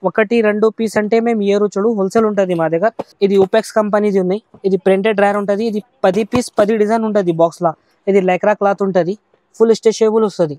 ఒకటి రెండు పీస్ అంటే మేము ఇయర్ చూడు హోల్సేల్ ఉంటుంది మా దగ్గర. ఇది ఉపెక్స్ కంపెనీది ఉన్నాయి. ఇది ప్రింటెడ్ డ్రైర్ ఉంటుంది. ఇది 10 పీస్ 10 డిజైన్ ఉంటుంది బాక్స్ లా. ఇది లైక్రా క్లాత్ ఉంటుంది. ఫుల్ స్ట్రెచబుల్ వస్తుంది.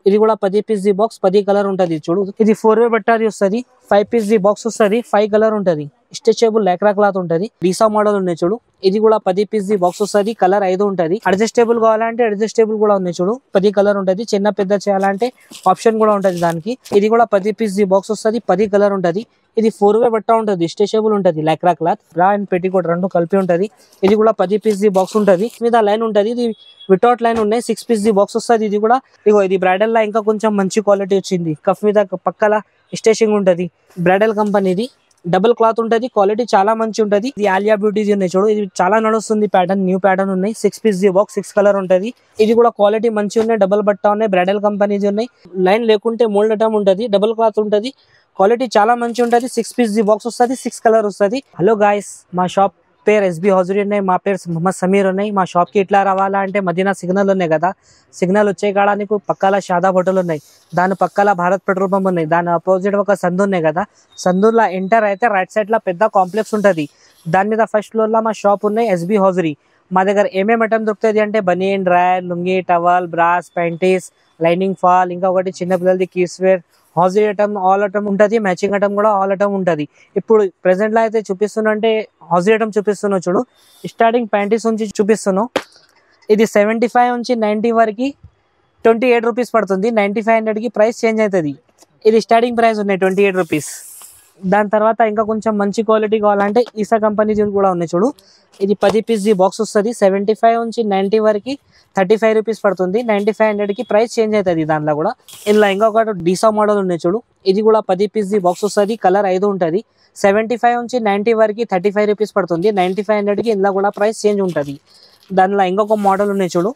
ఇది కూడా 10 పీస్ ది బాక్స్ 10 కలర్ ఉంటుంది చూడు. ఇది 4-way బట్టాది వస్తుంది. 5 పీస్ ది బాక్స్ వస్తుంది. 5 కలర్ ఉంటుంది. స్ట్రెచబుల్ లైక్రా క్లాత్ ఉంటుంది. డీసా మోడల్ ఉన్నాయి చూడు. ఇది కూడా 10 పీస్ ది బాక్స్ వస్తుంది. కలర్ 5 ఉంటుంది. అడ్జస్టబుల్ కావాలంటే అడ్జస్టబుల్ కూడా ఉన్నాయి చూడు. 10 కలర్ ఉంటుంది. చిన్న పెద్ద చేయాలంటే ఆప్షన్ కూడా ఉంటుంది దానికి. ఇది కూడా 10 పీస్ ది బాక్స్ వస్తుంది. 10 కలర్ ఉంటుంది. ఇది 4-way బట్ట ఉంటుంది. స్ట్రెచబుల్ ఉంటుంది. లైక్రా క్లాత్ బ్రా అండ్ పెట్టికోట్ రెండు కలిపి ఉంటుంది. ఇది కూడా 10 పీస్ ది బాక్స్ ఉంటుంది. మీద లైన్ ఉంటుంది. ఇది వితౌట్ లైన్ ఉన్నాయి. 6 పీస్ ది బాక్స్ వస్తుంది. ఇది కూడా ఇగో ఇది బ్రైడల్ లా ఇంకా కొంచెం మంచి క్వాలిటీ వచ్చింది. కఫ్ మీద పక్కల స్టేచింగ్ ఉంటుంది. బ్రైడల్ కంపెనీది డబుల్ క్లాత్ ఉంటుంది. క్వాలిటీ చాలా మంచి ఉంటుంది. ఇది ఆలియా బ్యూటీది ఉన్నాయి చూడు. ఇది చాలా నడుస్తుంది. ప్యాటర్న్ న్యూ ప్యాటర్న్ ఉన్నాయి. 6 పీస్ ది బాక్స్ 6 కలర్ ఉంటుంది. ఇది కూడా క్వాలిటీ మంచి ఉన్నాయి. డబుల్ బట్ట ఉన్నాయి. బ్రైడల్ కంపెనీది ఉన్నాయి. లైన్ లేకుంటే మోల్డ్ ఐటమ్ ఉంటుంది. డబుల్ క్లాత్ ఉంటుంది. క్వాలిటీ చాలా మంచి ఉంటుంది. 6 పీస్ ది బాక్స్ వస్తుంది. 6 కలర్ వస్తుంది. హలో గాయస్, మా షాప్ పేరు ఎస్బీ హౌజరీ ఉన్నాయి. మా పేరు మొహమ్మద్ సమీర్ ఉన్నాయి. మా షాప్కి ఇట్లా రావాలా అంటే మదీనా సిగ్నల్ ఉన్నాయి కదా, సిగ్నల్ వచ్చే కాడ నీకు పక్కల షాదాబ్ హోటల్ ఉన్నాయి. దాని పక్కల భారత్ పెట్రోల్ పంప్ ఉన్నాయి. దాని అపోజిట్ ఒక సందు ఉన్నాయి కదా, సందులో ఎంటర్ అయితే రైట్ సైడ్ లో పెద్ద కాంప్లెక్స్ ఉంటుంది. దాని మీద ఫస్ట్ ఫ్లోర్ లో మా షాప్ ఉన్నాయి ఎస్బీ హౌజరీ. మా దగ్గర ఏమేమి ఐటమ్ దొరుకుతుంది అంటే banian, drawer, lungi, towel, bras, panties, lining fall, ఇంకా ఒకటి చిన్నపిల్లలది kids wear, hosiery item all item ఉంటుంది. మ్యాచింగ్ ఐటమ్ కూడా ఆల్ ఐటమ్ ఉంటుంది. ఇప్పుడు ప్రెసెంట్ లో అయితే చూపిస్తున్నా అంటే హౌజరీ ఐటమ్ చూపిస్తున్నావు చూడు. స్టార్టింగ్ ప్యాంటీస్ నుంచి చూపిస్తున్నావు. ఇది 75 నుంచి 90 వరకు 28 రూపీస్ పడుతుంది. 9500కి ప్రైస్ చేంజ్ అవుతుంది. ఇది స్టార్టింగ్ ప్రైస్ ఉన్నాయి 28 రూపీస్. దాని తర్వాత ఇంకా కొంచెం మంచి క్వాలిటీ కావాలంటే ఈసా కంపెనీ కూడా ఉన్నాయి చూడు. ఇది 10 పీస్ ది బాక్స్ వస్తుంది. 75 నుంచి 90 వరకు 35 రూపీస్ పడుతుంది. 9500కి ప్రైస్ చేంజ్ అవుతుంది. దాంట్లో కూడా ఇలా ఇంకొకటి డీసా మోడల్ ఉన్నాయి చూడు. ఇది కూడా 10 పీస్ ది బాక్స్ వస్తుంది. కలర్ 5 ఉంటుంది. 75 నుంచి 90 వరకు 35 రూపీస్ పడుతుంది. 9500కి ఇందులో కూడా ప్రైస్ చేంజ్ ఉంటుంది. దానిలో ఇంకొక మోడల్ ఉన్నాయి చూడు.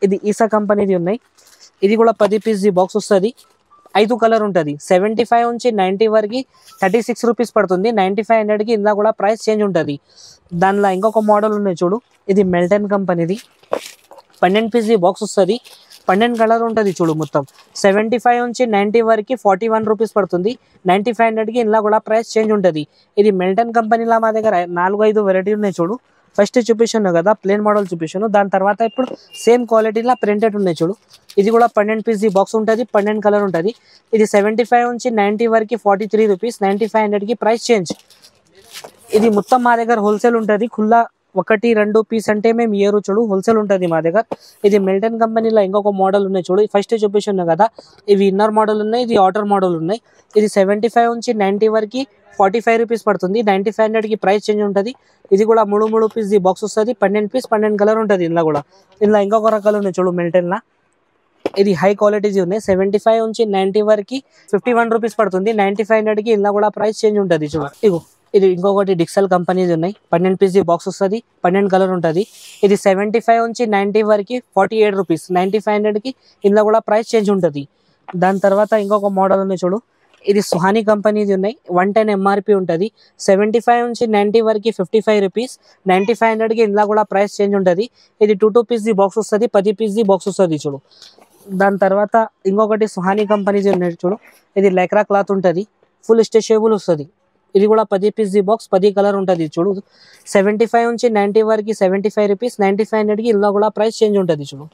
ఇది ఈసా కంపెనీది ఉన్నాయి. ఇది కూడా 10 పీస్ ది బాక్స్ వస్తుంది. 5 కలర్ ఉంటుంది. 75 నుంచి 90 వరకు 36 రూపీస్ పడుతుంది. 9500కి ఇందులో కూడా ప్రైస్ చేంజ్ ఉంటుంది. దానిలో ఇంకొక మోడల్ ఉన్నాయి చూడు. ఇది మెల్టన్ కంపెనీది 12 పీస్ ది బాక్స్ వస్తుంది. 12 కలర్ ఉంటుంది చూడు మొత్తం. 75 నుంచి 90 వరకు 41 రూపీస్ పడుతుంది. 9500కి ఇందులో కూడా ప్రైస్ చేంజ్ ఉంటుంది. ఇది మెల్టన్ కంపెనీలో మా దగ్గర 4-5 వెరైటీ ఉన్నాయి చూడు. ఫస్ట్ చూపిస్తాను కదా ప్లేన్ మోడల్ చూపిస్తాను. దాని తర్వాత ఇప్పుడు సేమ్ క్వాలిటీలో ప్రింటెడ్ ఉన్నాయి చూడు. ఇది కూడా 12 పీస్ ది బాక్స్ ఉంటుంది. 12 కలర్ ఉంటుంది. ఇది 75 నుంచి 90 వరకు 43 రూపీస్. 9500కి price change. ఇది మొత్తం మా దగ్గర హోల్సేల్ ఉంటుంది. ఖుల్లా 1-2 పీస్ అంటే మేము ఇయర్ చూడు హోల్సేల్ ఉంటుంది మా దగ్గర. ఇది మిల్టన్ కంపెనీలో ఇంకొక మోడల్ ఉన్నాయి చూడు. ఫస్ట్ చూపిస్తున్నాను కదా, ఇవి ఇన్నర్ మోడల్ ఉన్నాయి. ఇది అవుటర్ మోడల్ ఉన్నాయి. ఇది 75 నుంచి 90 వరకు 45 రూపీస్ పడుతుంది. 9500కి ప్రైస్ చేంజ్ ఉంటుంది. ఇది కూడా 3 పీస్ ది బాక్స్ వస్తుంది. 12 పీస్ 12 కలర్ ఉంటుంది. ఇందులో కూడా ఇందులో ఇంకొక రకాలు ఉన్నాయి చూడు మిల్టన్లా. ఇది హై క్వాలిటీ ఉన్నాయి. 75 నుంచి 90 వరకు 51 రూపీస్ పడుతుంది. 9500కి ఇందులో కూడా ప్రైస్ చేంజ్ ఉంటుంది చూడు. ఇగో ఇది ఇంకొకటి డిక్సెల్ కంపెనీది ఉన్నాయి. 12 పీస్ ది బాక్స్ వస్తుంది. 12 కలర్ ఉంటుంది. ఇది 75 నుంచి 90 వరకు 48 రూపీస్. 9500కి ఇందులో కూడా ప్రైస్ చేంజ్ ఉంటుంది. దాని తర్వాత ఇంకొక మోడల్ ఉన్నాయి చూడు. ఇది సుహానీ కంపెనీది ఉన్నాయి. 110 ఎంఆర్పి ఉంటుంది. 75 నుంచి 90 వరకు 55 రూపీస్. 9500కి ఇందులో కూడా ప్రైస్ చేంజ్ ఉంటుంది. ఇది 2 పీస్ ది బాక్స్ వస్తుంది. 10 పీస్ ది బాక్స్ వస్తుంది చూడు. దాని తర్వాత ఇంకొకటి సుహానీ కంపెనీది ఉన్నాయి చూడు. ఇది లైక్రా క్లాత్ ఉంటుంది. ఫుల్ స్ట్రెచబుల్ వస్తుంది. ఇది కూడా 10 పీస్ ది బాక్స్ 10 కలర్ ఉంటుంది చూడు. 75 నుంచి 90 వరకు 75 రూపీస్. 9500కి ఇందులో కూడా ప్రైస్ చేంజ్ ఉంటుంది చూడు.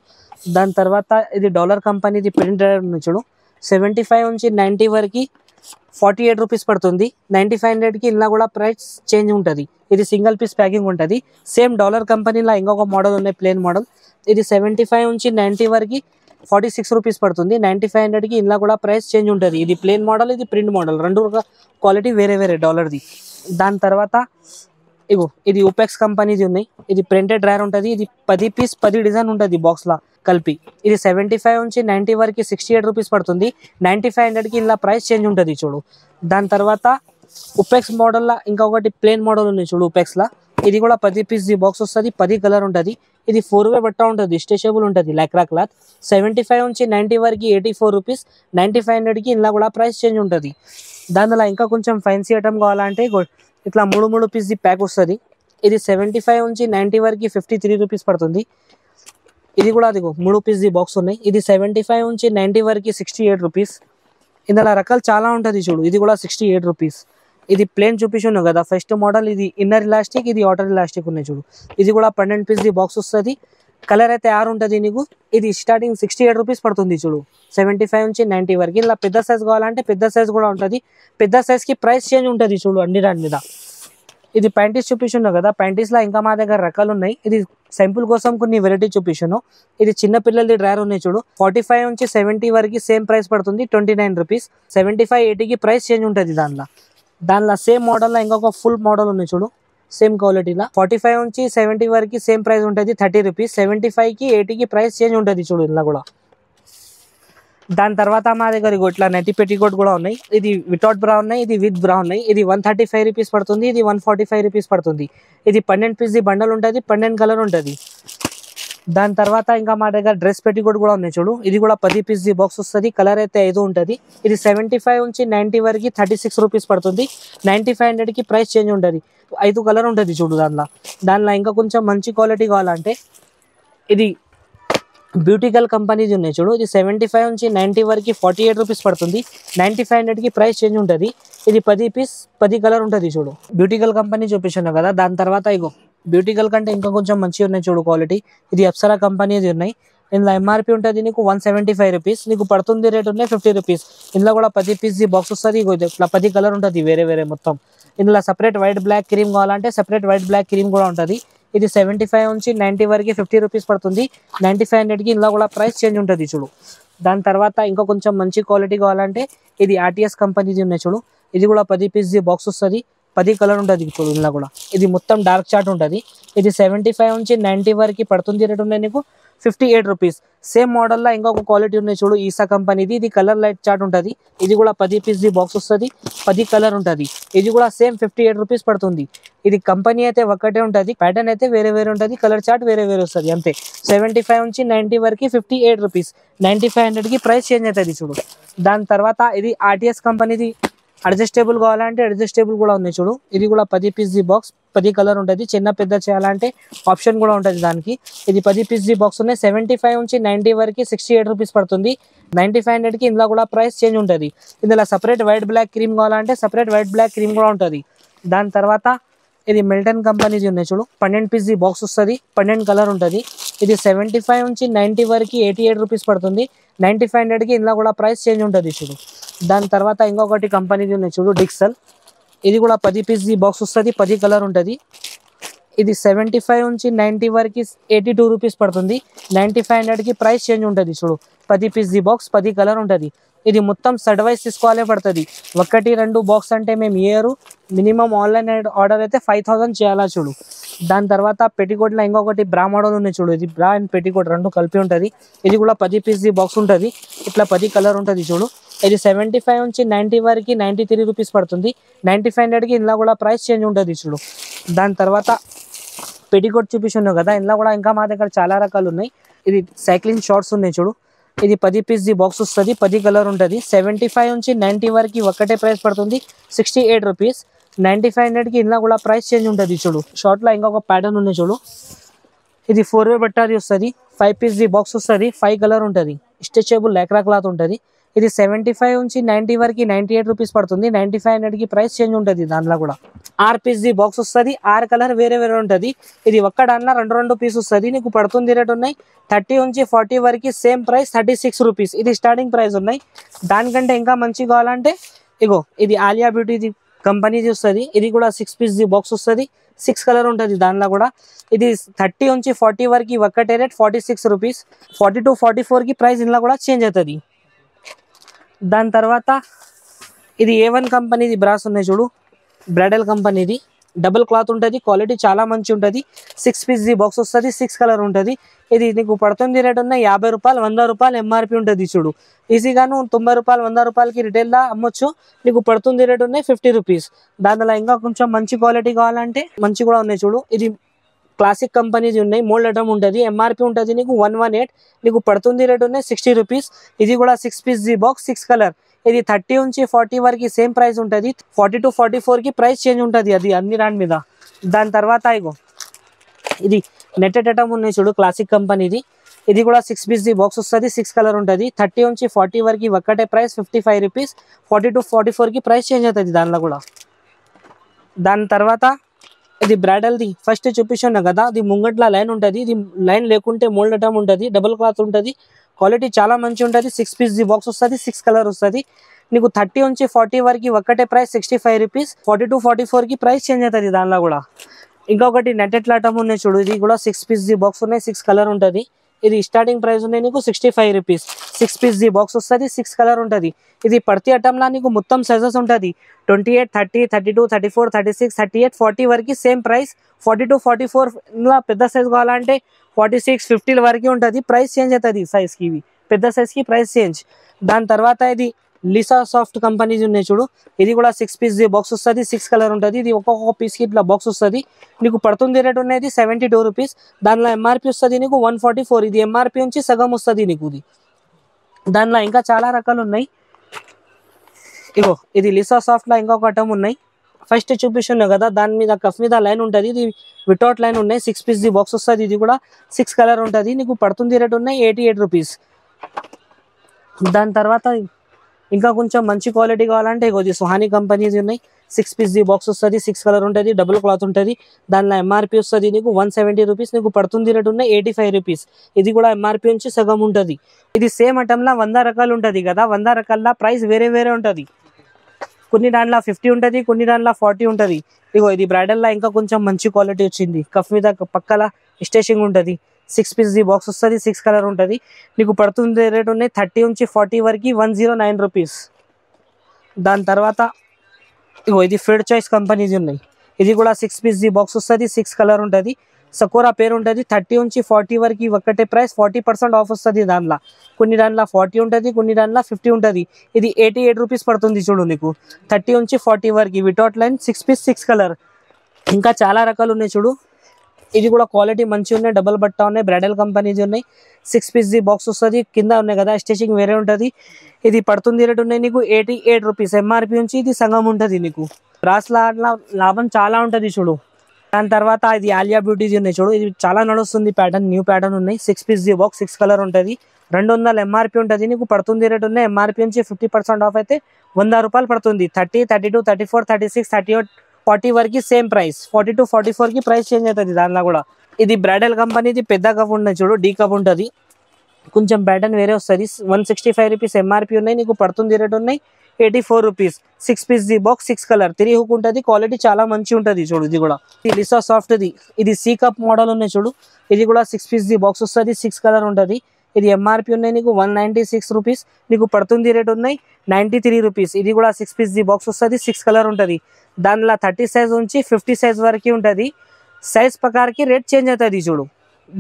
దాని తర్వాత ఇది డాలర్ కంపెనీది ప్రింట్ ఉంది చూడు. 75 నుంచి 90 వరకు 48 రూపీస్ పడుతుంది. 9500కి ఇందులో కూడా ప్రైస్ చేంజ్ ఉంటుంది. ఇది సింగిల్ పీస్ ప్యాకింగ్ ఉంటుంది. సేమ్ డాలర్ కంపెనీలో ఇంకొక మోడల్ ఉన్నాయి ప్లేన్ మోడల్. ఇది 75 నుంచి 90 వరకు 46 రూపీస్ పడుతుంది. 9500కి ఇందులో కూడా ప్రైస్ చేంజ్ ఉంటుంది. ఇది ప్లేన్ మోడల్, ఇది ప్రింట్ మోడల్, రెండు క్వాలిటీ వేరే వేరే డాలర్ది. దాని తర్వాత ఇగో ఇది ఉపెక్స్ కంపెనీది ఉన్నాయి. ఇది ప్రింటెడ్ డ్రైర్ ఉంటుంది. ఇది 10 పీస్ 10 డిజైన్ ఉంటుంది బాక్స్లా కలిపి. ఇది 75 నుంచి 90 వరకు 68 రూపీస్ పడుతుంది. 9500కి ఇందులో ప్రైస్ చేంజ్ ఉంటుంది చూడు. దాని తర్వాత ఉపెక్స్ మోడల్లో ఇంకొకటి ప్లేన్ మోడల్ ఉంది చూడు ఉపెక్స్లా. ఇది కూడా 10 పీస్ ది బాక్స్ వస్తుంది. 10 కలర్ ఉంటుంది. ఇది 4-way బట్ట ఉంటుంది. స్ట్రెచబుల్ ఉంటుంది లైక్రా క్లాత్. 75 నుంచి 90 వరకు 84 రూపీస్. 9500కి ఇందులో కూడా ప్రైస్ చేంజ్ ఉంటుంది. దానిలో ఇంకా కొంచెం ఫ్యాన్సీ ఐటమ్ కావాలంటే ఇట్లా 3 పీస్ ది ప్యాక్ వస్తుంది. ఇది 75 నుంచి 90 వరకు 53 రూపీస్ పడుతుంది. ఇది కూడా అదిగో 3 పీస్ ది బాక్స్ ఉన్నాయి. ఇది 75 నుంచి 90 వరకు 68 రూపీస్. ఇందులో రకాలు చాలా ఉంటుంది చూడు. ఇది కూడా 68 రూపీస్. ఇది ప్లేన్ చూపిస్తున్నాను కదా ఫస్ట్ మోడల్. ఇది ఇన్నర్ ఇలాస్టిక్, ఇది అవుటర్ ఇలాస్టిక్ ఉన్నాయి చూడు. ఇది కూడా 12 పీస్ బాక్స్ వస్తుంది. కలర్ అయితే 6 ఉంటుంది నీకు. ఇది స్టార్టింగ్ 68 రూపీస్ పడుతుంది చూడు. 75 నుంచి 90 వరకు. ఇలా పెద్ద సైజ్ కావాలంటే పెద్ద సైజ్ కూడా ఉంటుంది. పెద్ద సైజ్కి ప్రైస్ చేంజ్ ఉంటుంది చూడు అన్ని దాని మీద. ఇది ప్యాంటీస్ చూపిస్తున్నావు కదా, ప్యాంటీస్లో ఇంకా మా దగ్గర రకాలు ఉన్నాయి. ఇది సింపుల్ కోసం కొన్ని వెరైటీ చూపిస్తున్నాను. ఇది చిన్న పిల్లలది డ్రైర్ ఉన్నాయి చూడు. 45 నుంచి 70 వరకు సేమ్ ప్రైస్ పడుతుంది, 29 రూపీస్. 75, 80కి ప్రైస్ చేంజ్ ఉంటుంది. దానిలో సేమ్ మోడల్లో ఇంకొక ఫుల్ మోడల్ ఉన్నాయి చూడు, సేమ్ క్వాలిటీలో. 45 నుంచి 70 వరకు సేమ్ ప్రైస్ ఉంటుంది, 30 రూపీస్. 75కి 80కి ప్రైస్ చేంజ్ ఉంటుంది చూడు ఇందులో కూడా. దాని తర్వాత మా దగ్గర ఇట్లా నెట్టి పెట్టికోట్ కూడా ఉన్నాయి. ఇది వితౌట్ బ్రా ఉన్నాయి, ఇది విత్ బ్రా ఉన్నాయి. ఇది 135 రూపీస్ పడుతుంది, ఇది 145 రూపీస్ పడుతుంది. ఇది 12 పీస్ బండల్ ఉంటుంది, 12 కలర్ ఉంటుంది. దాని తర్వాత ఇంకా మా దగ్గర డ్రెస్ పెట్టికోట్ కూడా ఉన్నాయి చూడు. ఇది కూడా 10 పీస్ బాక్స్ వస్తుంది. కలర్ అయితే 5 ఉంటుంది. ఇది 75 నుంచి 90 వరకు 36 రూపీస్ పడుతుంది. 9500కి ప్రైస్ చేంజ్ ఉంటుంది. 5 కలర్ ఉంటుంది చూడు దానిలో ఇంకా కొంచెం మంచి క్వాలిటీ కావాలంటే ఇది బ్యూటికల్ కంపెనీది ఉన్నాయి చూడు. ఇది 75 నుంచి 90 వరకు 48 రూపీస్ పడుతుంది. 9500కి ప్రైస్ చేంజ్ ఉంటుంది. ఇది 10 పీస్ 10 కలర్ ఉంటుంది చూడు. బ్యూటికల్ కంపెనీ చూపించాను కదా. దాని తర్వాత ఇగో బ్యూటికల్ కంటే ఇంకా కొంచెం మంచిగా ఉన్నాయి చూడు క్వాలిటీ. ఇది అప్సరా కంపెనీది ఉన్నాయి. ఇందులో ఎంఆర్పి ఉంటుంది నీకు 175 రూపీస్. నీకు పడుతుంది రేట్ ఉన్నాయి 50 రూపీస్. ఇందులో కూడా 10 పీస్ బాక్స్ వస్తుంది. ఇట్లా 10 కలర్ ఉంటుంది వేరే వేరే మొత్తం. ఇందులో సపరేట్ వైట్ బ్లాక్ క్రీమ్ కావాలంటే సపరేట్ వైట్ బ్లాక్ క్రీమ్ కూడా ఉంటుంది. ఇది 75 నుంచి 90 వరకు 50 రూపీస్ పడుతుంది. 9500కి ఇందులో కూడా ప్రైస్ చేంజ్ ఉంటుంది చూడు. దాని తర్వాత ఇంకా కొంచెం మంచి క్వాలిటీ కావాలంటే ఇది ఆర్టీఎస్ కంపెనీది ఉన్నాయి చూడు. ఇది కూడా 10 పీస్ బాక్స్ వస్తుంది. 10 కలర్ ఉంటుంది చూడు ఇందులో కూడా. ఇది మొత్తం డార్క్ చార్ట్ ఉంటుంది. ఇది 75 నుంచి 90 వరకు పడుతుంది రేట్ ఉన్నాయి నీకు 58 రూపీస్. సేమ్ మోడల్లో ఇంకొక క్వాలిటీ ఉన్నాయి చూడు, ఈసా కంపెనీది. ఇది కలర్ లైట్ చార్ట్ ఉంటుంది. ఇది కూడా 10 పీస్ బాక్స్ వస్తుంది. 10 కలర్ ఉంటుంది. ఇది కూడా సేమ్ 58 రూపీస్ పడుతుంది. ఇది కంపెనీ అయితే ఒక్కటే ఉంటుంది, ప్యాటర్న్ అయితే వేరే వేరే ఉంటుంది, కలర్ చార్ట్ వేరే వేరే వస్తుంది అంతే. 75 నుంచి 90 వరకు 58 రూపీస్. 9500కి ప్రైస్ చేంజ్ అవుతుంది చూడు. దాని తర్వాత ఇది ఆర్టీఎస్ కంపెనీది అడ్జస్టబుల్ కావాలంటే అడ్జస్టబుల్ కూడా ఉన్నాయి చూడు. ఇది కూడా 10 పీస్ బాక్స్, 10 కలర్ ఉంటుంది. చిన్న పెద్ద చేయాలంటే ఆప్షన్ కూడా ఉంటుంది దానికి. ఇది 10 పీస్ బాక్స్ ఉన్నాయి. 75 నుంచి 90 వరకు 68 రూపీస్ పడుతుంది. 9500కి ఇందులో కూడా ప్రైస్ చేంజ్ ఉంటుంది. ఇందులో సపరేట్ వైట్ బ్లాక్ క్రీమ్ కావాలంటే సపరేట్ వైట్ బ్లాక్ క్రీమ్ కూడా ఉంటుంది. దాని తర్వాత ఇది మిల్టన్ కంపెనీది ఉన్నాయి చూడు. 12 పీస్ బాక్స్ వస్తుంది. 12 కలర్ ఉంటుంది. ఇది 75 నుంచి 90 వరకు 88 రూపీస్ పడుతుంది. 9500కి ఇందులో కూడా ప్రైస్ చేంజ్ ఉంటుంది చూడు. దాని తర్వాత ఇంకొకటి కంపెనీది ఉన్నాయి చూడు, డిక్సల్. ఇది కూడా 10 పీస్ బాక్స్ వస్తుంది. 10 కలర్ ఉంటుంది. ఇది 75 నుంచి 90 వరకు 82 రూపీస్ పడుతుంది. 9500కి ప్రైస్ చేంజ్ ఉంటుంది చూడు. 10 పీస్ బాక్స్, 10 కలర్ ఉంటుంది. ఇది మొత్తం సెట్ వైజ్ తీసుకోవాలే పడుతుంది. 1, 2 బాక్స్ అంటే మేము ఇయర్ మినిమం ఆన్లైన్ ఆర్డర్ అయితే 5000 చేయాలా చూడు. దాని తర్వాత పెట్టికోట్లో ఇంకొకటి బ్రా మోడల్ ఉన్నాయి చూడు. ఇది బ్రా అండ్ పెట్టికోట్ రెండు కలిపి ఉంటుంది. ఇది కూడా 10 పీస్ బాక్స్ ఉంటుంది. ఇట్లా 10 కలర్ ఉంటుంది చూడు. ఇది 75 నుంచి 90 వరకు 93 రూపీస్ పడుతుంది. 9500కి ఇందులో కూడా ప్రైస్ చేంజ్ ఉంటుంది చూడు. దాని తర్వాత పెట్టికోట్ చూపిస్తున్నావు కదా, ఇందులో కూడా ఇంకా మా దగ్గర చాలా రకాలు ఉన్నాయి. ఇది సైక్లింగ్ షార్ట్స్ ఉన్నాయి చూడు. ఇది 10 పీస్ బాక్స్ వస్తుంది. 10 కలర్ ఉంటుంది. 75 నుంచి 90 వరకు ఒకటే ప్రైస్ పడుతుంది, 68 రూపీస్. 9500కి ఇందులో కూడా ప్రైస్ చేంజ్ ఉంటుంది చూడు. షార్ట్లో ఇంకొక ప్యాటర్న్ ఉన్నాయి చూడు. ఇది 4-way బట్టాది వస్తుంది. 5 పీస్ బాక్స్ వస్తుంది. 5 కలర్ ఉంటుంది. స్ట్రెచబుల్ లైక్రా క్లాత్ ఉంటుంది. ఇది 75 నుంచి 90 వరకు 98 రూపీస్ పడుతుంది. 9500కి ప్రైస్ చేంజ్ ఉంటుంది. దానిలో కూడా 6 పీస్ బాక్స్ వస్తుంది. 6 కలర్ వేరే వేరే ఉంటుంది. ఇది ఒక్కడన్నా 2 పీస్ వస్తుంది. నీకు పడుతుంది రేట్ ఉన్నాయి 30 నుంచి 40 వరకు సేమ్ ప్రైస్ 36 రూపీస్. ఇది స్టార్టింగ్ ప్రైస్ ఉన్నాయి. దానికంటే ఇంకా మంచి కావాలంటే ఇగో ఇది ఆలియా బ్యూటీ కంపెనీది వస్తుంది. ఇది కూడా 6 పీస్ బాక్స్ వస్తుంది. 6 కలర్ ఉంటుంది. దానిలో కూడా ఇది 30 నుంచి 40 వరకు ఒక్కటే రేట్ 46 రూపీస్. 40 to 44కి ప్రైస్ ఇందులో కూడా చేంజ్ అవుతుంది. దాని తర్వాత ఇది A1 కంపెనీది బ్రాస్ ఉన్నాయి చూడు. బ్రైడల్ కంపెనీది డబుల్ క్లాత్ ఉంటుంది. క్వాలిటీ చాలా మంచి ఉంటుంది. 6 పీస్ బాక్స్ వస్తుంది. 6 కలర్ ఉంటుంది. ఇది నీకు పడుతుంది రేట్ ఉన్నాయి 50 రూపాయలు, 100 రూపాయలు ఎంఆర్పి ఉంటుంది చూడు. ఈజీగాను 90 రూపాయలు, 100 రూపాయలకి రిటైల్లో అమ్మొచ్చు. నీకు పడుతుంది రేట్ ఉన్నాయి 50 రూపీస్. దానిలో ఇంకా కొంచెం మంచి క్వాలిటీ కావాలంటే మంచి కూడా ఉన్నాయి చూడు. ఇది క్లాసిక్ కంపెనీది ఉన్నాయి. మోల్డ్ ఐటమ్ ఉంటుంది. ఎంఆర్పి ఉంటుంది నీకు 118. నీకు పడుతుంది రేట్ ఉన్నాయి 60 రూపీస్. ఇది కూడా 6 పీస్ బాక్స్, 6 కలర్. ఇది 30 నుంచి 40 వరకు సేమ్ ప్రైస్ ఉంటుంది. 40 to 44కి ప్రైస్ చేంజ్ ఉంటుంది. అది అన్ని దాని మీద. దాని తర్వాత ఇగో ఇది నెట్టెడ్ ఐటమ్ ఉన్నాయి చూడు. క్లాసిక్ కంపెనీది. ఇది కూడా 6 పీస్ బాక్స్ వస్తుంది, 6 కలర్ ఉంటుంది. 30 నుంచి 40 వరకు ఒక్కటే ప్రైస్ 55 రూపీస్. 40 to 44కి ప్రైస్ చేంజ్ అవుతుంది దానిలో కూడా. దాని తర్వాత ఇది బ్రైడల్ది ఫస్ట్ చూపించాను కదా, అది ముంగట్ల లైన్ ఉంటుంది. ఇది లైన్ లేకుంటే మోల్డ్ ఐటమ్ ఉంటుంది, డబుల్ క్లాత్ ఉంటుంది, క్వాలిటీ చాలా మంచి ఉంటుంది. 6 పీస్ బాక్స్ వస్తుంది, 6 కలర్ వస్తుంది. నీకు 30 నుంచి 40 వరకు ఒక్కటే ప్రైస్ 65 రూపీస్. 40 to 44కి ప్రైస్ చేంజ్ అవుతుంది దానిలో కూడా. ఇంకొకటి నెట్టెడ్ ఐటమ్ ఉన్నాయి చూడు, ఇది కూడా 6 పీస్ బాక్స్ ఉన్నాయి, 6 కలర్ ఉంటుంది. ఇది స్టార్టింగ్ ప్రైస్ ఉన్నాయి నీకు 65 రూపీస్. 6 పీస్ బాక్స్ వస్తుంది, 6 కలర్ ఉంటుంది. ఇది ప్రతి ఐటమ్లా నీకు మొత్తం సైజెస్ ఉంటుంది. 28, 30, 32, 34, 36, 38, 40 వరకు సేమ్ ప్రైస్. 40 to 44 ఇలా పెద్ద సైజ్ కావాలంటే 46, 50 వరకు ఉంటుంది. ప్రైస్ చేంజ్ అవుతుంది సైజ్కి, ఇవి పెద్ద సైజ్కి ప్రైస్ చేంజ్. దాని తర్వాత ఇది లిసా సాఫ్ట్ కంపెనీస్ ఉన్నాయి చూడు, ఇది కూడా 6 పీస్ బాక్స్ వస్తుంది, 6 కలర్ ఉంటుంది. ఇది ఒక్కొక్క పీస్కి ఇట్లా బాక్స్ వస్తుంది. నీకు పడుతుంది రేట్ ఉన్నది 72 రూపీస్. దానిలో ఎంఆర్పి వస్తుంది నీకు 144. ఇది ఎంఆర్పి నుంచి సగం వస్తుంది నీకు. ఇది దానిలో ఇంకా చాలా రకాలు ఉన్నాయి. ఇగో ఇది లిసా సాఫ్ట్లో ఇంకొక ఐటమ్ ఉన్నాయి. ఫస్ట్ చూపిస్తున్నావు కదా, దాని మీద కఫ్ మీద లైన్ ఉంటుంది, ఇది వితౌట్ లైన్ ఉన్నాయి. 6 పీస్ బాక్స్ వస్తుంది, ఇది కూడా 6 కలర్ ఉంటుంది. నీకు పడుతుంది రేట్ ఉన్నాయి 88 రూపీస్. దాని తర్వాత ఇంకా కొంచెం మంచి క్వాలిటీ కావాలంటే ఇగో సుహానీ కంపెనీస్ ఉన్నాయి. 6 పీస్ బాక్స్ వస్తుంది, 6 కలర్ ఉంటుంది, డబుల్ క్లాత్ ఉంటుంది. దానిలో ఎంఆర్పి వస్తుంది నీకు 170 రూపీస్. నీకు పడుతుంది రేట్ ఉన్నాయి 85 రూపీస్. ఇది కూడా ఎంఆర్పి నుంచి సగం ఉంటుంది. ఇది సేమ్ ఐటమ్లా 100 రకాలు ఉంటుంది కదా, 100 రకాల ప్రైస్ వేరే వేరే ఉంటుంది. కొన్ని దాంట్లో 50 ఉంటుంది, కొన్ని దాంట్లో 40 ఉంటుంది. ఇగో ఇది బ్రైడల్లా ఇంకా కొంచెం మంచి క్వాలిటీ వచ్చింది. కఫ్ మీద పక్కల స్టేచింగ్ ఉంటుంది. 6 పీస్ బాక్స్ వస్తుంది, 6 కలర్ ఉంటుంది. నీకు పడుతుంది రేట్ ఉన్నాయి 30 నుంచి 40 వరకు 109 రూపీస్. దాని తర్వాత ఇగో ఇది ఫెడ్ చాయిస్ కంపెనీస్ ఉన్నాయి. ఇది కూడా 6 పీస్ బాక్స్ వస్తుంది, 6 కలర్ ఉంటుంది. సకోరా పేరు ఉంటుంది. 30 నుంచి 40 వరకు ఒక్కటే ప్రైస్. 40% ఆఫ్ వస్తుంది దాంట్లో. కొన్ని దాంట్లో 40 ఉంటుంది, కొన్ని దాంట్లో 50 ఉంటుంది. ఇది 88 రూపీస్ పడుతుంది చూడు నీకు. 30 నుంచి 40 వరకు వితౌట్ లైన్, 6 పీస్ 6 కలర్. ఇంకా చాలా రకాలు ఉన్నాయి చూడు. ఇది కూడా క్వాలిటీ మంచిగా ఉన్నాయి, డబల్ బట్ట ఉన్నాయి, బ్రైడల్ కంపెనీస్ ఉన్నాయి. 6 పీస్ బాక్స్ వస్తుంది, కింద ఉన్నాయి కదా స్టిచింగ్ వేరే ఉంటుంది. ఇది పడుతుంది రేట్ ఉన్నాయి నీకు 88 రూపీస్. ఎంఆర్పి నుంచి ఇది సగం ఉంటుంది నీకు. బ్రాస్లా లాభం చాలా ఉంటుంది చూడు. దాని తర్వాత ఇది ఆలియా బ్యూటీస్ ఉన్నాయి చూడు, ఇది చాలా నడుస్తుంది ప్యాటర్న్, న్యూ ప్యాటర్న్ ఉన్నాయి. 6 పీస్ బాక్స్, 6 కలర్ ఉంటుంది. 200 ఎంఆర్పి ఉంటుంది. నీకు పడుతుంది రేట్ ఉన్నాయి ఎంఆర్పి నుంచి 50% ఆఫ్ అయితే 100 రూపాయలు పడుతుంది. 30, 32, 34, 36, 38, 40 వరకు సేమ్ ప్రైస్. 40 to 44కి ప్రైస్ చేంజ్ అవుతుంది దానిలో కూడా. ఇది బ్రైడల్ కంపెనీది పెద్ద కప్ ఉన్నాయి చూడు, డీ కప్ ఉంటుంది. కొంచెం ప్యాటర్న్ వేరే వస్తుంది. 165 రూపీస్ ఎంఆర్పి ఉన్నాయి. నీకు పడుతుంది రేట్ ఉన్నాయి 84 rupees. 6 pieces box, 6 colour, 3 hook ఉంటుంది. క్వాలిటీ చాలా మంచి ఉంటుంది చూడు. ఇది కూడా లిసా సాఫ్ట్ది. ఇది సి కప్ మోడల్ ఉన్నాయి చూడు. ఇది కూడా 6 పీస్ బాక్స్ వస్తుంది, 6 కలర్ ఉంటుంది. ఇది ఎంఆర్పి ఉన్నాయి నీకు 196 రూపీస్. నీకు పడుతుంది రేట్ ఉన్నాయి 93 రూపీస్. ఇది కూడా 6 పీస్ బాక్స్ వస్తుంది, 6 కలర్ ఉంటుంది. దానిలో 30 సైజ్ నుంచి 50 సైజ్ వరకు ఉంటుంది. సైజ్ ప్రకారకి రేట్ చేంజ్ అవుతుంది చూడు.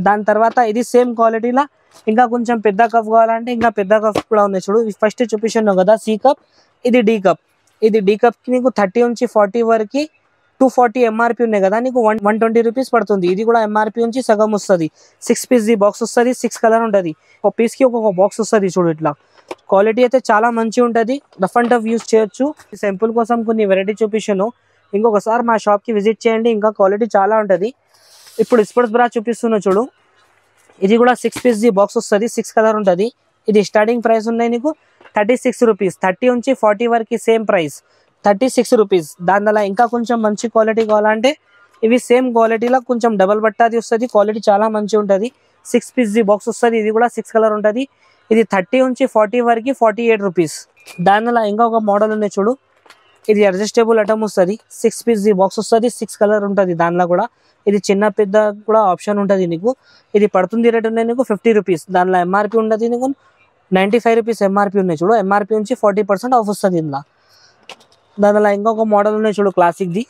దాని తర్వాత ఇది సేమ్ క్వాలిటీలా ఇంకా కొంచెం పెద్ద కప్ కావాలంటే ఇంకా పెద్ద కప్ కూడా ఉన్నాయి చూడు. ఫస్ట్ చూపించాను కదా సి కప్, ఇది డీ కప్. ఇది డీ కప్కి నీకు 30 నుంచి 40 వరకు 240 ఎంఆర్పి ఉన్నాయి కదా, నీకు 120 రూపీస్ పడుతుంది. ఇది కూడా ఎంఆర్పి నుంచి సగం వస్తుంది. 6 పీస్ బాక్స్ వస్తుంది, 6 కలర్ ఉంటుంది. ఒక పీస్కి ఒక్కొక్క బాక్స్ వస్తుంది చూడు. ఇట్లా క్వాలిటీ అయితే చాలా మంచిగా ఉంటుంది. రఫ్ అండ్ టఫ్ యూస్ చేయొచ్చు. సింపుల్ కోసం కొన్ని వెరైటీ చూపించాను. ఇంకొకసారి మా షాప్కి విజిట్ చేయండి, ఇంకా క్వాలిటీ చాలా ఉంటుంది. ఇప్పుడు స్పోర్ట్స్ బ్రా చూపిస్తున్నా చూడు. ఇది కూడా 6 పీస్ బాక్స్ వస్తుంది, 6 కలర్ ఉంటుంది. ఇది స్టార్టింగ్ ప్రైస్ ఉన్నాయి నీకు 36 రూపీస్. 30 నుంచి 40 వరకు సేమ్ ప్రైస్ 36 రూపీస్. దానివల్ల ఇంకా కొంచెం మంచి క్వాలిటీ కావాలంటే ఇవి సేమ్ క్వాలిటీలో కొంచెం డబల్ బట్టాది వస్తుంది. క్వాలిటీ చాలా మంచిగా ఉంటుంది. 6 పీస్ బాక్స్ వస్తుంది. ఇది కూడా 6 కలర్ ఉంటుంది. ఇది 30 నుంచి 40 వరకు 48 రూపీస్. దానివల్ల ఇంకొక మోడల్ ఉన్నాయి చూడు. ఇది అడ్జస్టబుల్ ఐటమ్ వస్తుంది. 6 పీస్ బాక్స్ వస్తుంది, 6 కలర్ ఉంటుంది. దానిలో కూడా ఇది చిన్న పెద్ద కూడా ఆప్షన్ ఉంటుంది నీకు. ఇది పడుతుంది రేట్ ఉన్నాయి నీకు 50 రూపీస్. దానిలో ఎంఆర్పి ఉంటుంది నీకు 95 రూపీస్ ఎంఆర్పి ఉన్నాయి చూడు. ఎంఆర్పి నుంచి 40% ఆఫ్ వస్తుంది ఇందులో. దానిలో ఇంకొక మోడల్ ఉన్నాయి చూడు క్లాసిక్ది.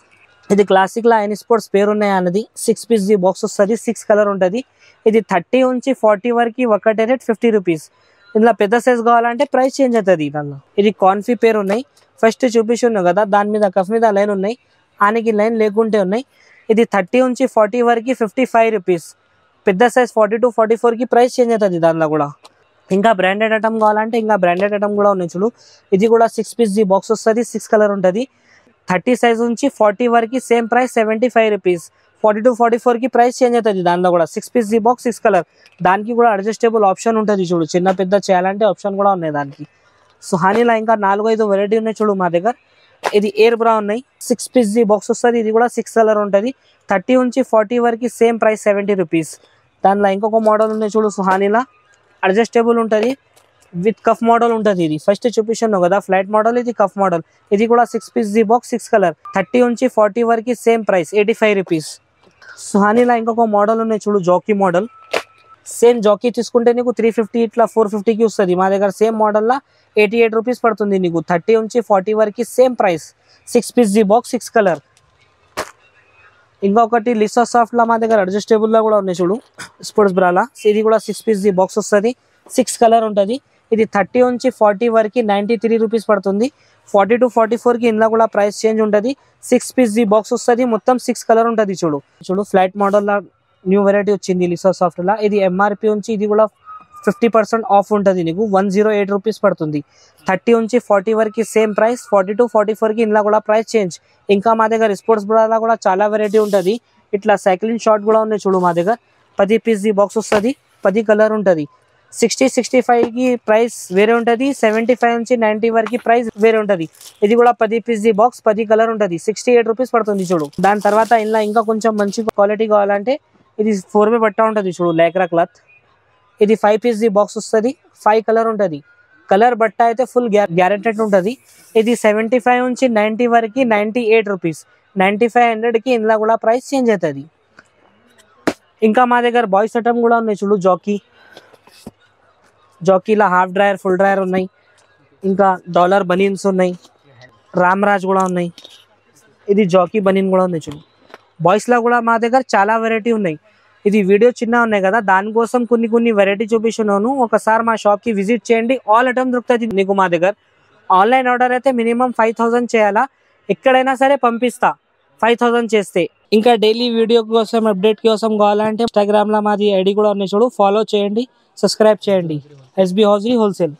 ఇది క్లాసిక్లో ఐన్ స్పోర్ట్స్ పేరు ఉన్నాయి అన్నది. 6 పీస్ బాక్స్ వస్తుంది, 6 కలర్ ఉంటుంది. ఇది 30 నుంచి 40 వరకు ఒకటే రేట్ 50 రూపీస్. ఇందులో పెద్ద సైజ్ కావాలంటే ప్రైస్ చేంజ్ అవుతుంది దానిలో. ఇది కాన్ఫీ పేరు ఉన్నాయి. ఫస్ట్ చూపిస్తున్నావు కదా, దాని మీద కఫ్ మీద లైన్ ఉన్నాయి, ఆనికి లైన్ లేకుంటే ఉన్నాయి. ఇది 30 నుంచి 40 వరకు 55 రూపీస్. పెద్ద సైజ్ 40 to 44కి ప్రైస్ చేంజ్ అవుతుంది దానిలో కూడా. ఇంకా బ్రాండెడ్ ఐటమ్ కావాలంటే ఇంకా బ్రాండెడ్ ఐటమ్ కూడా ఉన్నాయి చూడు. ఇది కూడా 6 పీస్ బాక్స్ వస్తుంది, 6 కలర్ ఉంటుంది. 30 సైజ్ నుంచి 40 వరకు సేమ్ ప్రైస్ 75 రూపీస్. 42-44 కి ప్రైస్ చేంజ్ అవుతుంది. దానిలో కూడా 6 పీస్ జీ బాక్స్ 6 కలర్, దానికి కూడా అడ్జస్టబుల్ ఆప్షన్ ఉంటుంది చూడు, చిన్న పెద్ద చేయాలంటే ఆప్షన్ కూడా ఉన్నాయి దానికి. సుహానీలో ఇంకా 4-5 వెరైటీ ఉన్నాయి చూడు మా దగ్గర. ఇది ఎయిర్ బ్రా ఉన్నాయి, 6 పీస్ జీ బాక్స్ వస్తుంది, ఇది కూడా 6 కలర్ ఉంటుంది. 30 నుంచి 40 వరకు సేమ్ ప్రైస్ 70 రూపీస్. దానిలో ఇంకొక మోడల్ ఉన్నాయి చూడు సుహానీలా, అడ్జస్టబుల్ ఉంటుంది విత్ కఫ్ మోడల్ ఉంటుంది. ఇది ఫస్ట్ చూపిస్తున్నావు కదా ఫ్లైట్ మోడల్, ఇది కఫ్ మోడల్. ఇది కూడా 6 పీస్ జీ బాక్స్ 6 కలర్, 30 నుంచి 40 వరకు సేమ్ ప్రైస్ 85 రూపీస్. సుహానీలా ఇంకొక మోడల్ ఉన్నాయి చూడు, జాకీ మోడల్. సేమ్ జాకీ తీసుకుంటే నీకు 350 ఇట్లా 450కి వస్తుంది. మా దగ్గర సేమ్ మోడల్లా 88 రూపీస్ పడుతుంది నీకు. 30 నుంచి 40 వరకు సేమ్ ప్రైస్, 6 పీస్ జీ బాక్స్ 6 కలర్. ఇంకొకటి లిసా సాఫ్ట్లో మా దగ్గర అడ్జస్టబుల్లో కూడా ఉన్నాయి చూడు, స్పోర్ట్స్ బ్రాలా. ఇది కూడా 6 పీస్ జీ బాక్స్ వస్తుంది, 6 కలర్ ఉంటుంది. ఇది 30 నుంచి 40 వరకు 93 రూపీస్ పడుతుంది. 40 to 44కి ఇందులో కూడా ప్రైస్ చేంజ్ ఉంటుంది. 6 పీస్ జీ బాక్స్ వస్తుంది, మొత్తం 6 కలర్ ఉంటుంది చూడు. ఫ్లైట్ మోడల్లో న్యూ వెరైటీ వచ్చింది లిసా సాఫ్ట్లో. ఇది ఎంఆర్పి నుంచి ఇది కూడా 50% ఆఫ్ ఉంటుంది నీకు, 108 రూపీస్ పడుతుంది. 30 నుంచి 40 వరకు సేమ్ ప్రైస్, 40 to 44కి ఇందులో కూడా ప్రైస్ చేంజ్. ఇంకా మా దగ్గర స్పోర్ట్స్ బ్రాలో కూడా చాలా వెరైటీ ఉంటుంది. ఇట్లా సైక్లింగ్ షార్ట్ కూడా ఉన్నాయి చూడు మా దగ్గర. 10 పీస్ జీ బాక్స్ వస్తుంది, 10 కలర్ ఉంటుంది. 60-65కి ప్రైస్ వేరే ఉంటుంది, 75 నుంచి 90 వరకు ప్రైస్ వేరే ఉంటుంది. ఇది కూడా 10 పీస్ జీ బాక్స్ 10 కలర్ ఉంటుంది, 68 రూపీస్ పడుతుంది చూడు. దాని తర్వాత ఇలా ఇంకా కొంచెం మంచి క్వాలిటీ కావాలంటే ఇది 4 బట్ట ఉంటుంది చూడు, లేక్రా క్లాత్. ఇది 5 పీస్ జీ బాక్స్ వస్తుంది, 5 కలర్ ఉంటుంది. కలర్ బట్ట అయితే ఫుల్ గ్యారెంటెడ్ ఉంటుంది. ఇది 75 నుంచి 90 వరకు 98 రూపీస్, 9500కి ఇందులో కూడా ప్రైస్ చేంజ్ అవుతుంది. ఇంకా మా దగ్గర బాయ్స్ ఐటమ్ కూడా ఉన్నాయి చూడు, జాకీలో హాఫ్ డ్రైయర్ ఫుల్ డ్రైయర్ ఉన్నాయి. ఇంకా డాలర్ బనీన్స్ ఉన్నాయి, రామ్రాజ్ కూడా ఉన్నాయి. ఇది జాకీ బనీన్ కూడా ఉన్నాయి చూడు. బాయ్స్లో కూడా మా దగ్గర చాలా వెరైటీ ఉన్నాయి. ఇది వీడియో చిన్న ఉన్నాయి కదా, దానికోసం కొన్ని వెరైటీ చూపిస్తున్నాను. ఒకసారి మా షాప్కి విజిట్ చేయండి, ఆల్ ఐటమ్ దొరుకుతుంది నీకు మా దగ్గర. ఆన్లైన్ ఆర్డర్ అయితే మినిమం 5000 చేయాలా, ఎక్కడైనా సరే పంపిస్తా 5000 చేస్తే. ఇంకా డైలీ వీడియో కోసం అప్డేట్ కోసం కావాలంటే ఇన్స్టాగ్రామ్లో మాది ఐడి కూడా ఉన్నాయి చూడు, ఫాలో చేయండి, సబ్స్క్రైబ్ చేయండి. SB hosiery wholesale.